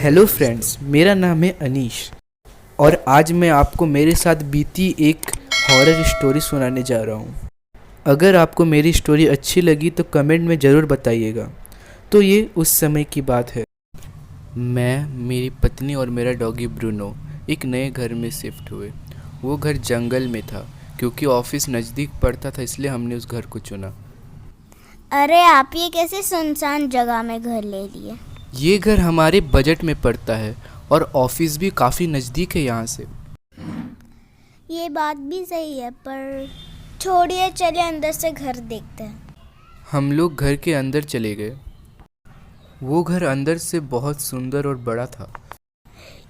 Hello friends, मेरा नाम है अनीश और आज मैं आपको मेरे साथ बीती एक हॉरर स्टोरी सुनाने जा रहा हूँ। अगर आपको मेरी स्टोरी अच्छी लगी तो कमेंट में ज़रूर बताइएगा। तो ये उस समय की बात है। मैं, मेरी पत्नी और मेरा डॉगी ब्रूनो एक नए घर में शिफ्ट हुए। वो घर जंगल में था। क्योंकि ऑफिस नज़दीक पड़ता था इसलिए हमने उस घर को चुना। अरे आप ये कैसे सुनसान जगह में घर ले लिए? ये घर हमारे बजट में पड़ता है और ऑफिस भी काफ़ी नज़दीक है यहाँ से। ये बात भी सही है, पर छोड़िए, चले अंदर से घर देखते हैं। हम लोग घर के अंदर चले गए। वो घर अंदर से बहुत सुंदर और बड़ा था।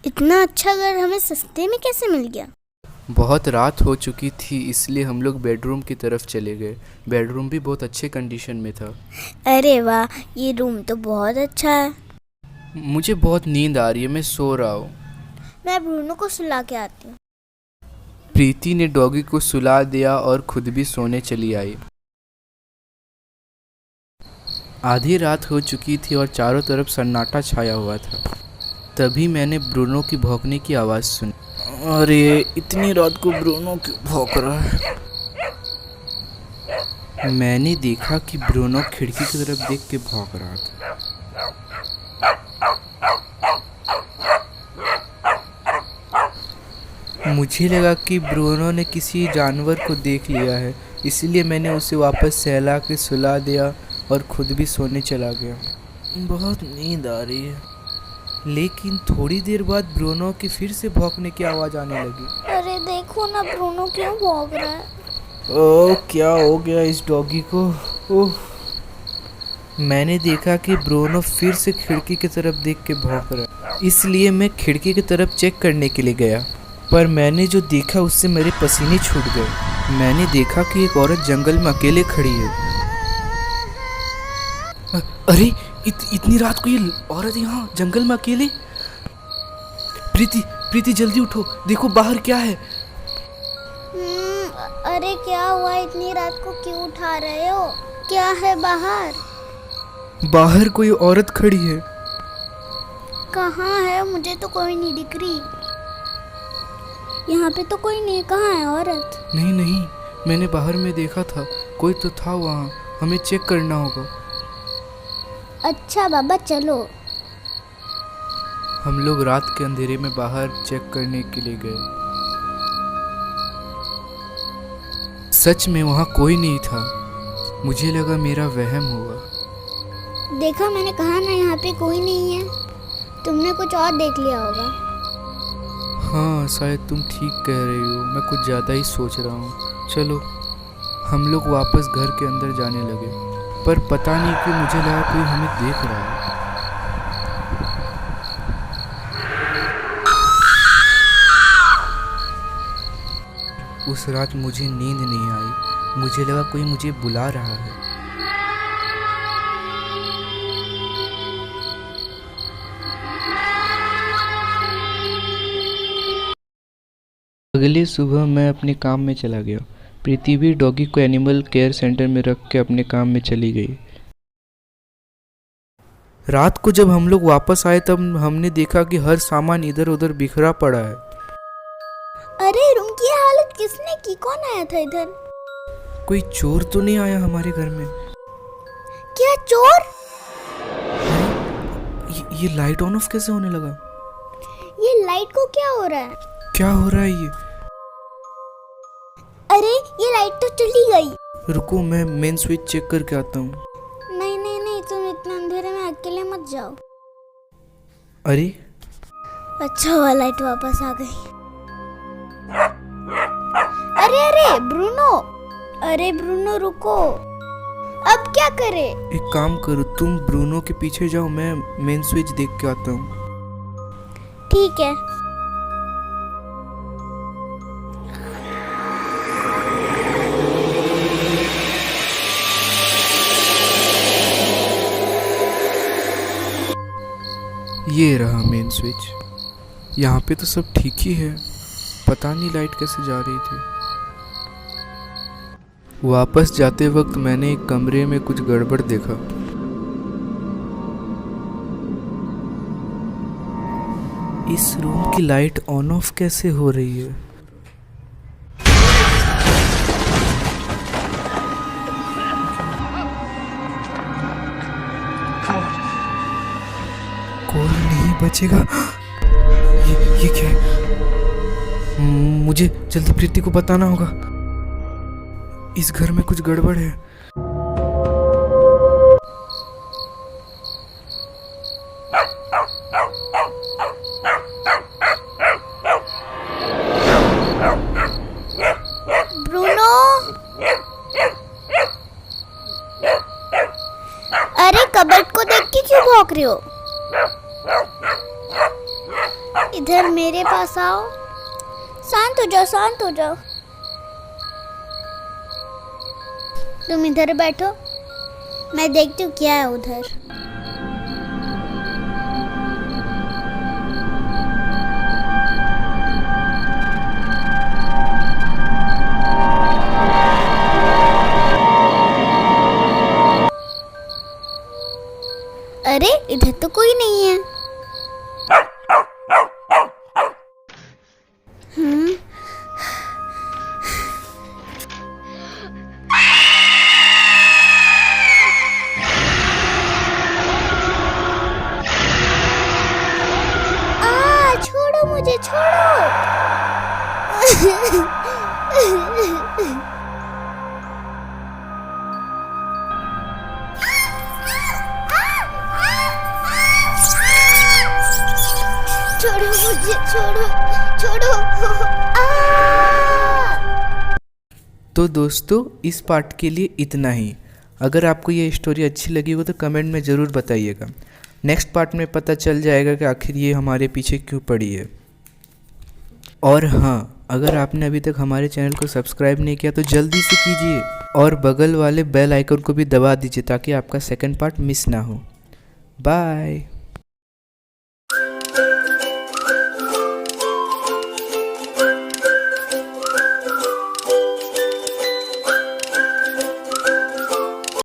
इतना अच्छा घर हमें सस्ते में कैसे मिल गया? बहुत रात हो चुकी थी इसलिए हम लोग बेडरूम की तरफ चले गए। बेडरूम भी बहुत अच्छे कंडीशन में था। अरे वाह, ये रूम तो बहुत अच्छा है। मुझे बहुत नींद आ रही है, मैं सो रहा हूँ। मैं ब्रूनो को सुला के आती हूँ। प्रीति ने डॉगी को सुला दिया और खुद भी सोने चली आई। आधी रात हो चुकी थी और चारों तरफ सन्नाटा छाया हुआ था। तभी मैंने ब्रूनो की भौंकने की आवाज़ सुनी। अरे इतनी रात को ब्रूनो क्यों भौंक रहा है? मैंने देखा कि ब्रूनो खिड़की की तरफ देख के भौंक रहा था। मुझे लगा कि ब्रूनो ने किसी जानवर को देख लिया है, इसलिए मैंने उसे वापस सहला के सुला दिया और खुद भी सोने चला गया। बहुत नींद आ रही है। लेकिन थोड़ी देर बाद ब्रूनो की फिर से भौंकने की आवाज़ आने लगी। अरे देखो ना, ब्रूनो क्यों भौंक रहा है? ओह, क्या हो गया इस डॉगी को? ओह। मैंने देखा कि ब्रूनो फिर से खिड़की की तरफ देख के भौंक रहा है, इसलिए मैं खिड़की की तरफ चेक करने के लिए गया। पर मैंने जो देखा उससे मेरे पसीने छूट गए। मैंने देखा कि एक औरत जंगल में अकेले खड़ी है। अरे इतनी रात को ये औरत यहाँ जंगल में अकेले? प्रीति जल्दी उठो, देखो बाहर क्या है। अरे क्या हुआ? इतनी रात को क्यों उठा रहे हो? क्या है बाहर? बाहर कोई औरत खड़ी है। कहाँ है? मुझे तो कोई नहीं दिख रही। यहाँ पे तो कोई नहीं। कहाँ है औरत? नहीं, मैंने बाहर में देखा था, कोई तो था वहाँ। हमें चेक करना होगा। अच्छा बाबा, चलो। हम लोग रात के अंधेरे में बाहर चेक करने के लिए गए। सच में वहाँ कोई नहीं था। मुझे लगा मेरा वहम होगा। देखा, मैंने कहा ना, यहाँ पे कोई नहीं है। तुमने कुछ और देख लिया होगा। हाँ, शायद तुम ठीक कह रही हो। मैं कुछ ज़्यादा ही सोच रहा हूँ। चलो, हम लोग वापस घर के अंदर जाने लगे। पर पता नहीं क्यों मुझे लगा कोई हमें देख रहा है। उस रात मुझे नींद नहीं आई। मुझे लगा कोई मुझे बुला रहा है। अगली सुबह मैं अपने काम में चला गया। प्रीति भी डॉगी को एनिमल केयर सेंटर में रख के अपने काम में चली गई। रात को जब हम लोग वापस आए तब हमने देखा कि हर सामान इधर उधर बिखरा पड़ा है। अरे रूम की हालत किसने की? कौन आया था इधर? कोई चोर तो नहीं आया हमारे घर में? क्या चोर? ये लाइट ऑन ऑफ कैसे होने लगा? ये लाइट को क्या हो रहा है? क्या हो रहा है ये? अरे ये लाइट तो चली गई। रुको, मैं मेन स्विच चेक करके आता हूँ। नहीं, तुम इतना अंधेरे में अकेले मत जाओ। अरे अच्छा हुआ लाइट वापस आ गई। अरे ब्रूनो रुको। अब क्या करे? एक काम करो, तुम ब्रूनो के पीछे जाओ, मैं मेन स्विच देख के आता हूँ। ठीक है। ये रहा मेन स्विच। यहाँ पे तो सब ठीक ही है, पता नहीं लाइट कैसे जा रही थी। वापस जाते वक्त मैंने एक कमरे में कुछ गड़बड़ देखा। इस रूम की लाइट ऑन ऑफ कैसे हो रही है? कोई नहीं बचेगा। ये क्या है? मुझे जल्दी प्रीति को बताना होगा। इस घर में कुछ गड़बड़ है। ब्रूनो, अरे कबर्ड को देख के क्यों भौंक रहे हो? इधर मेरे पास आओ। शांत हो जाओ, शांत हो जाओ। तुम इधर बैठो, मैं देखती हूँ क्या है उधर। अरे इधर तो कोई नहीं है। छोड़ो मुझे, छोड़ो। छोड़ो मुझे, छोड़ो, छोड़ो। तो दोस्तों इस पार्ट के लिए इतना ही। अगर आपको ये स्टोरी अच्छी लगी हो तो कमेंट में ज़रूर बताइएगा। नेक्स्ट पार्ट में पता चल जाएगा कि आखिर ये हमारे पीछे क्यों पड़ी है। और हाँ, अगर आपने अभी तक हमारे चैनल को सब्सक्राइब नहीं किया तो जल्दी से कीजिए और बगल वाले बेल आइकन को भी दबा दीजिए ताकि आपका सेकंड पार्ट मिस ना हो। बाय।